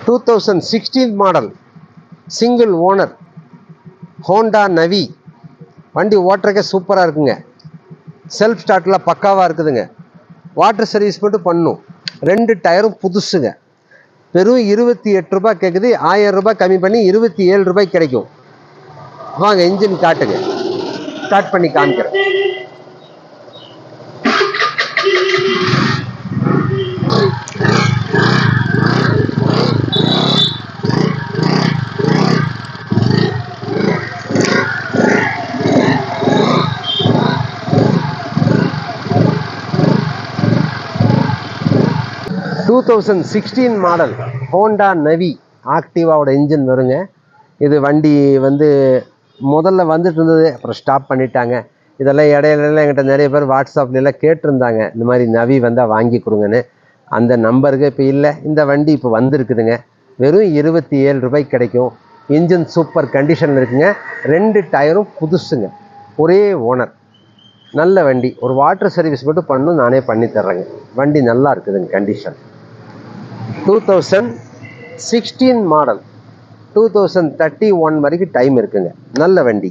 2016 model, single owner, Honda நவி. வண்டி ஓட்டுறக்கே சூப்பராக இருக்குங்க. செல்ஃப் ஸ்டார்ட்டில் பக்காவாக இருக்குதுங்க. வாட்டர் சர்வீஸ் மட்டும் பண்ணும். 2 டயரும் புதுசுங்க. வெறும் 28 ரூபாய் கேட்குது. 1000 ரூபாய் கம்மி பண்ணி 27 ரூபாய்க்கு கிடைக்கும். வாங்க இன்ஜின் காட்டுங்க, ஸ்டார்ட் பண்ணி காமிக்கிறேன். டூ 2016 மாடல் ஹோண்டா நவி ஆக்டிவாவோட இன்ஜின் வருங்க. இது வண்டி முதல்ல வந்துட்டு இருந்தது, அப்புறம் ஸ்டாப் பண்ணிட்டாங்க. இதெல்லாம் இடையில என்கிட்ட நிறைய பேர் வாட்ஸ்அப்லாம் கேட்டிருந்தாங்க, இந்த மாதிரி நவி வந்தால் வாங்கி கொடுங்கன்னு. அந்த நம்பருக்கு இப்போ இல்லை. இந்த வண்டி இப்போ வந்திருக்குதுங்க. வெறும் 27 ரூபாய்க்கு கிடைக்கும். இன்ஜின் சூப்பர் கண்டிஷனில் இருக்குங்க. 2 டயரும் புதுசுங்க. ஒரே ஓனர். நல்ல வண்டி. ஒரு வாட்டர் சர்வீஸ் மட்டும் பண்ணணும், நானே பண்ணி தர்றேங்க. வண்டி நல்லா இருக்குதுங்க கண்டிஷன். 2016 மாடல், 2031 வரைக்கும் டைம் இருக்குங்க. நல்ல வண்டி.